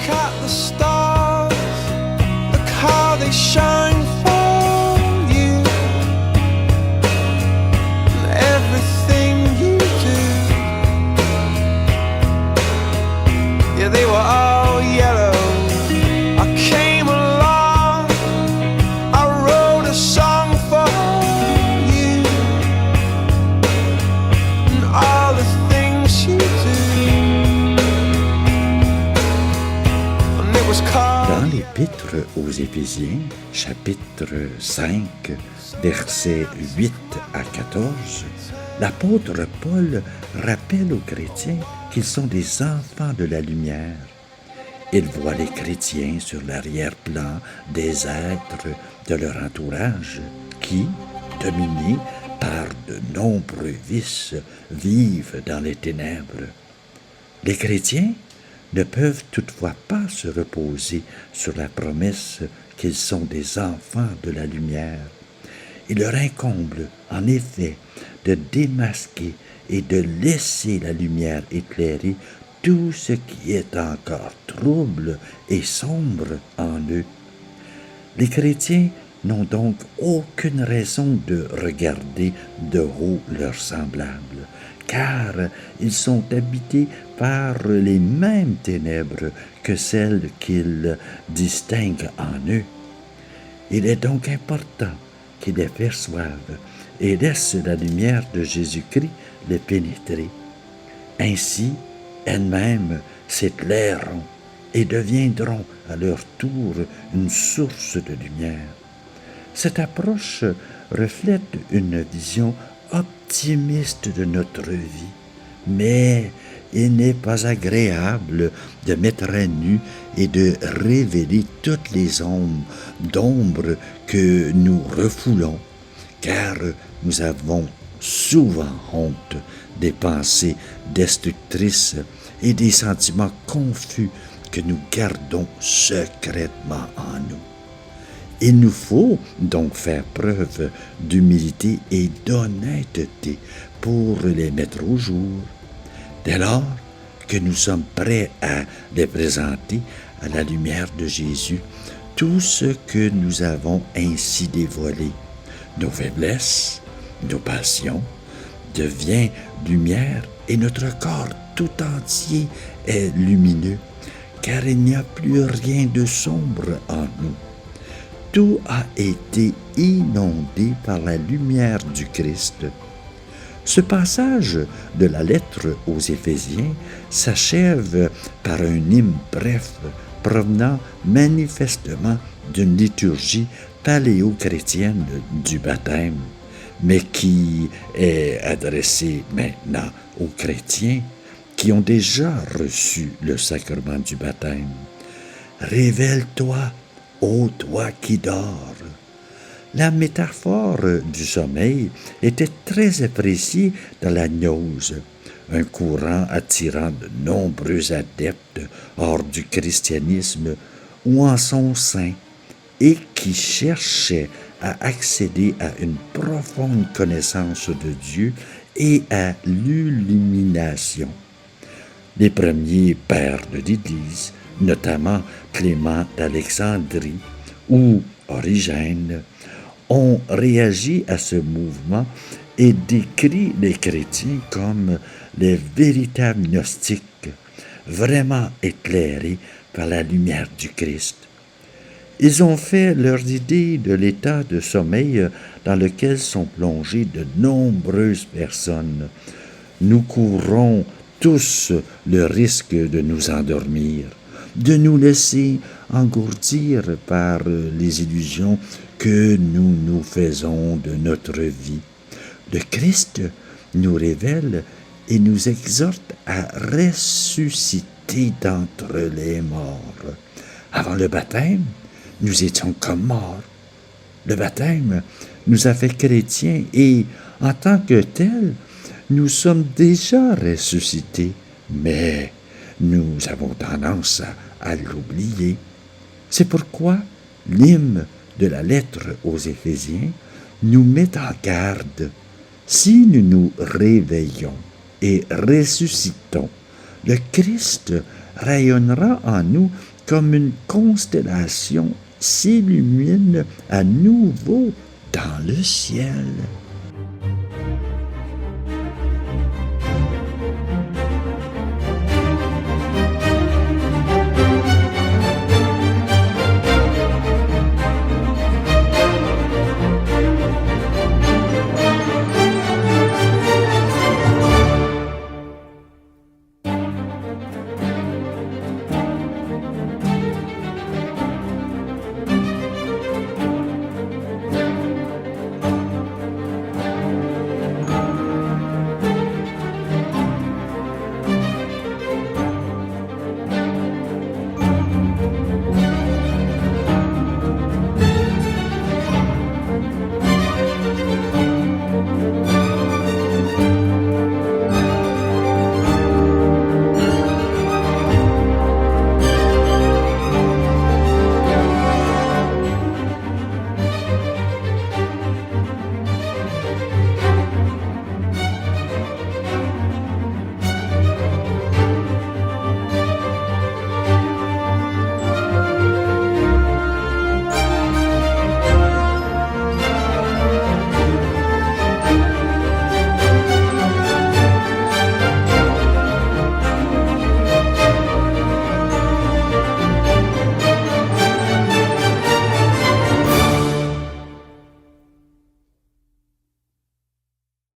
at the stars, look how they shine for you, and everything you do. Yeah, they were all yellow. I came along, I wrote a song for you, and all the things you do. And it was called. Dans l'Épître aux Éphésiens, chapitre 5, versets 8 à 14, l'apôtre Paul rappelle aux chrétiens qu'ils sont des enfants de la lumière. Il voit les chrétiens sur l'arrière-plan des êtres de leur entourage qui, dominés par de nombreux vices, vivent dans les ténèbres. Les chrétiens ne peuvent toutefois pas se reposer sur la promesse qu'ils sont des enfants de la lumière. Il leur incombe, en effet, de démasquer et de laisser la lumière éclairer tout ce qui est encore trouble et sombre en eux. Les chrétiens n'ont donc aucune raison de regarder de haut leurs semblables, car ils sont habités par les mêmes ténèbres que celles qu'ils distinguent en eux. Il est donc important qu'ils les perçoivent et laissent la lumière de Jésus-Christ les pénétrer. Ainsi, elles-mêmes s'éclaireront et deviendront à leur tour une source de lumière. Cette approche reflète une vision optimiste de notre vie, mais il n'est pas agréable de mettre à nu et de révéler toutes les ombres d'ombre que nous refoulons, car nous avons souvent honte des pensées destructrices et des sentiments confus que nous gardons secrètement en nous. Il nous faut donc faire preuve d'humilité et d'honnêteté pour les mettre au jour, dès lors que nous sommes prêts à les présenter à la lumière de Jésus, tout ce que nous avons ainsi dévoilé, nos faiblesses, nos passions, devient lumière et notre corps tout entier est lumineux, car il n'y a plus rien de sombre en nous. Tout a été inondé par la lumière du Christ. Ce passage de la lettre aux Éphésiens s'achève par un hymne bref provenant manifestement d'une liturgie paléo-chrétienne du baptême, mais qui est adressé maintenant aux chrétiens qui ont déjà reçu le sacrement du baptême. Révèle-toi, ô toi qui dors. La métaphore du sommeil était très appréciée dans la gnose, un courant attirant de nombreux adeptes hors du christianisme ou en son sein, et qui cherchait à accéder à une profonde connaissance de Dieu et à l'illumination. Les premiers pères de l'Église, notamment Clément d'Alexandrie ou Origène, ont réagi à ce mouvement et décrit les chrétiens comme les véritables gnostiques, vraiment éclairés par la lumière du Christ. Ils ont fait leur idée de l'état de sommeil dans lequel sont plongées de nombreuses personnes. Nous courons tous le risque de nous endormir, de nous laisser engourdir par les illusions que nous nous faisons de notre vie. Le Christ nous révèle et nous exhorte à ressusciter d'entre les morts. Avant le baptême, nous étions comme morts. Le baptême nous a fait chrétiens et, en tant que tels, nous sommes déjà ressuscités, mais nous avons tendance à l'oublier. C'est pourquoi l'hymne de la lettre aux Éphésiens nous met en garde. Si nous nous réveillons et ressuscitons, le Christ rayonnera en nous comme une constellation, s'illumine à nouveau dans le ciel.